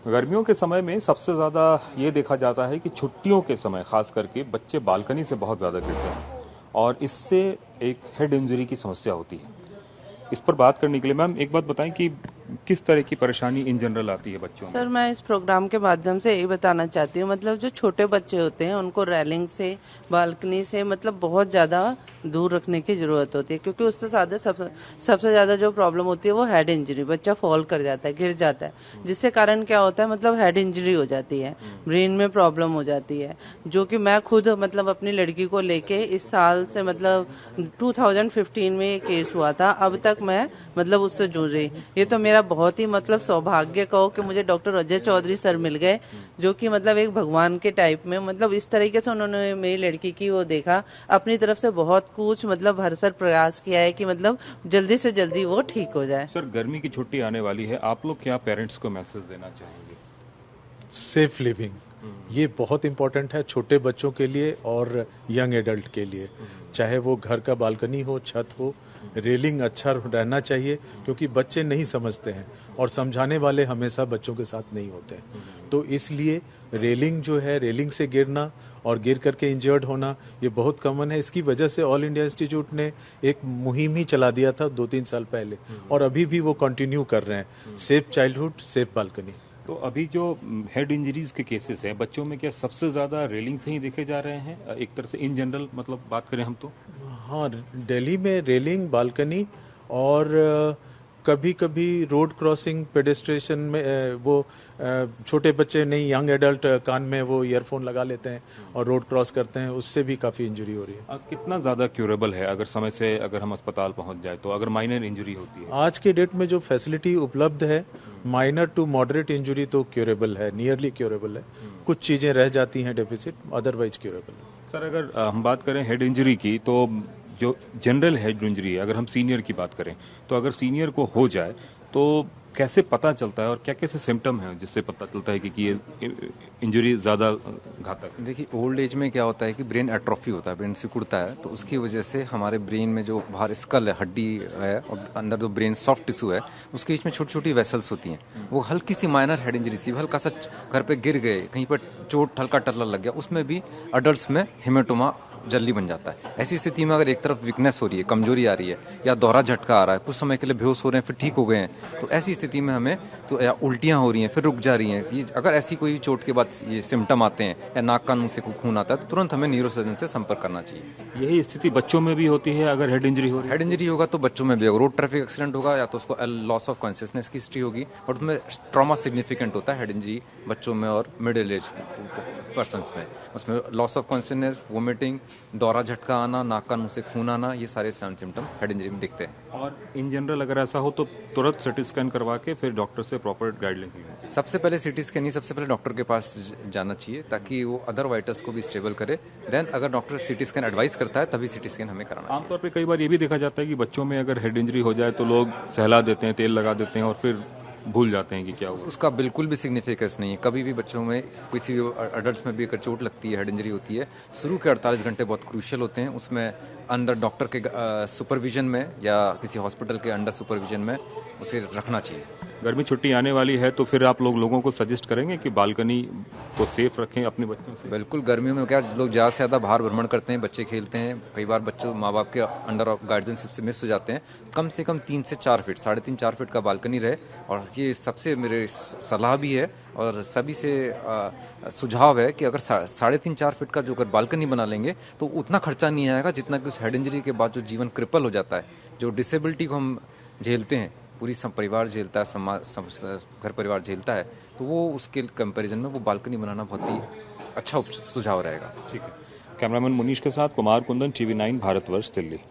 गर्मियों के समय में सबसे ज़्यादा ये देखा जाता है कि छुट्टियों के समय खास करके बच्चे बालकनी से बहुत ज़्यादा गिरते हैं और इससे एक हेड इंजरी की समस्या होती है। इस पर बात करने के लिए मैम एक बात बताएं कि किस तरह की परेशानी इन जनरल आती है बच्चों में। सर, मैं इस प्रोग्राम के माध्यम से यही बताना चाहती हूँ, मतलब जो छोटे बच्चे होते हैं उनको रेलिंग से, बालकनी से मतलब बहुत ज़्यादा दूर रखने की ज़रूरत होती है, क्योंकि उससे सबसे ज़्यादा जो प्रॉब्लम होती है वो हेड इंजरी, बच्चा फॉल कर जाता है, गिर जाता है, जिससे कारण क्या होता है, मतलब हेड इंजरी हो जाती है, ब्रेन में प्रॉब्लम हो जाती है, जो कि मैं खुद मतलब अपनी लड़की को लेके इस साल से मतलब 2015 में ये केस हुआ था, अब तक मैं मतलब उससे जूझ रही। ये तो मेरा बहुत ही मतलब सौभाग्य कहो कि मुझे डॉक्टर अजय चौधरी सर मिल गए, जो कि मतलब एक भगवान के टाइप में, मतलब इस तरीके से उन्होंने मेरी लड़की की वो देखा, अपनी तरफ से बहुत कुछ मतलब भरसक प्रयास किया है कि मतलब जल्दी से जल्दी वो ठीक हो जाए। सर, गर्मी की छुट्टी आने वाली है, आप लोग क्या पेरेंट्स को मैसेज देना चाहेंगे? सेफ लिविंग, ये बहुत इंपॉर्टेंट है छोटे बच्चों के लिए और यंग एडल्ट के लिए। चाहे वो घर का बालकनी हो, छत हो, रेलिंग अच्छा रहना चाहिए, क्योंकि बच्चे नहीं समझते हैं और समझाने वाले हमेशा बच्चों के साथ नहीं होते हैं। तो इसलिए रेलिंग जो है, रेलिंग से गिरना और गिर करके इंजर्ड होना ये बहुत कॉमन है। इसकी वजह से ऑल इंडिया इंस्टीट्यूट ने एक मुहिम ही चला दिया था 2-3 साल पहले, और अभी भी वो कंटिन्यू कर रहे हैं, सेफ चाइल्डहुड सेफ बालकनी। तो अभी जो हेड इंजरीज के केसेस हैं बच्चों में, क्या सबसे ज्यादा रेलिंग से ही देखे जा रहे हैं एक तरह से इन जनरल मतलब बात करें हम तो? हाँ, दिल्ली में रेलिंग, बालकनी और कभी कभी रोड क्रॉसिंग पेडेस्ट्रेशन में वो छोटे बच्चे नहीं, यंग एडल्ट कान में वो ईयरफोन लगा लेते हैं और रोड क्रॉस करते हैं, उससे भी काफी इंजरी हो रही है। कितना ज्यादा क्यूरेबल है अगर समय से अगर हम अस्पताल पहुंच जाए तो, अगर माइनर इंजरी होती है? आज के डेट में जो फैसिलिटी उपलब्ध है, माइनर टू मॉडरेट इंजरी तो क्यूरेबल है, नियरली क्यूरेबल है। कुछ चीजें रह जाती हैं डेफिसिट, अदरवाइज क्यूरेबल है। सर, अगर हम बात करें हेड इंजरी की, तो जो जनरल हेड इंजरी है, अगर हम सीनियर की बात करें तो अगर सीनियर को हो जाए तो कैसे पता चलता है और क्या कैसे सिम्टम है जिससे पता चलता है कि ये इंजरी ज्यादा घातक है? देखिए, ओल्ड एज में क्या होता है कि ब्रेन एट्रोफी होता है, ब्रेन सिकुड़ता है, तो उसकी वजह से हमारे ब्रेन में जो बाहर स्कल है, हड्डी है, और अंदर जो ब्रेन सॉफ्ट टिश्यू है, उसके बीच में छोटी छोटी वेसल्स होती हैं। वो हल्की सी माइनर हेड इंजरी सी, हल्का सा घर पे गिर गए, कहीं पर चोट, हल्का टल्ला लग गया, उसमें भी अडल्ट में हेमेटोमा जल्दी बन जाता है। ऐसी स्थिति में अगर एक तरफ वीकनेस हो रही है, कमजोरी आ रही है, या दोहरा झटका आ रहा है, कुछ समय के लिए बेहोश हो रहे हैं फिर ठीक हो गए हैं, तो ऐसी स्थिति में हमें तो या उल्टियां हो रही हैं फिर रुक जा रही हैं, ये अगर ऐसी कोई चोट के बाद ये सिम्टम आते हैं या नाक कान मुंह से कोई खून आता है, तो तुरंत हमें न्यूरोसर्जन से संपर्क करना चाहिए। यही स्थिति बच्चों में भी होती है अगर हेड इंजरी हो रही है? हेड इंजरी होगा तो बच्चों में भी, अगर रोड ट्रैफिक एक्सीडेंट होगा या तो उसको लॉस ऑफ कॉन्शियसनेस की हिस्ट्री होगी, और उसमें ट्रॉमा सिग्निफिकेंट होता है हेड इंजरी बच्चों में और मिडिल एज पर्सन्स में। उसमें लॉस ऑफ कॉन्शियसनेस, वोमिटिंग, दोहरा झटका आना, नाक कान मुंह से खून आना, ये सारे सिम्टम हेड इंजरी में दिखते हैं। और इन जनरल अगर ऐसा हो तो तुरंत सिटी स्कैन करवा के फिर डॉक्टर से प्रॉपर गाइडलाइन लेनी चाहिए? सबसे पहले सिटी स्कैन नहीं, सबसे पहले डॉक्टर के पास जाना चाहिए, ताकि वो अदर वाइटल्स को भी स्टेबल करे। देन अगर डॉक्टर सिटी स्कैन एडवाइस करता है तभी सिटी स्कैन हमें कराना चाहिए। आमतौर पे कई बार ये भी देखा जाता है कि बच्चों में अगर हेड इंजरी हो जाए तो लोग सहला देते हैं, तेल लगा देते हैं और फिर भूल जाते हैं कि क्या हुआ। उसका बिल्कुल भी सिग्निफिकेंस नहीं है। कभी भी बच्चों में, किसी भी अडल्ट्स में भी अगर चोट लगती है, हेड इंजरी होती है, शुरू के 48 घंटे बहुत क्रूशियल होते हैं। उसमें अंडर डॉक्टर के सुपरविजन में या किसी हॉस्पिटल के अंडर सुपरविजन में उसे रखना चाहिए। गर्मी छुट्टी आने वाली है तो फिर आप लोगों को सजेस्ट करेंगे कि बालकनी को सेफ रखें अपने बच्चों से? बिल्कुल, गर्मियों में क्या लोग ज़्यादा से ज़्यादा बाहर भ्रमण करते हैं, बच्चे खेलते हैं, कई बार बच्चों माँ बाप के अंडर गार्जियनशिप से मिस हो जाते हैं। कम से कम 3 से 4 फीट, 3.5-4 फीट का बालकनी रहे, और ये सबसे मेरे सलाह भी है और सभी से सुझाव है कि अगर 3.5-4 फीट का जो अगर बालकनी बना लेंगे तो उतना खर्चा नहीं आएगा जितना कि उस हेड इंजरी के बाद जो जीवन क्रिपल हो जाता है, जो डिसेबिलिटी को हम झेलते हैं, पूरी परिवार झेलता है, समाज घर परिवार झेलता है, तो वो उसके कंपैरिजन में वो बालकनी बनाना बहुत ही अच्छा सुझाव रहेगा। ठीक है। कैमरामैन मुनीश के साथ कुमार कुंदन, TV9 भारतवर्ष, दिल्ली।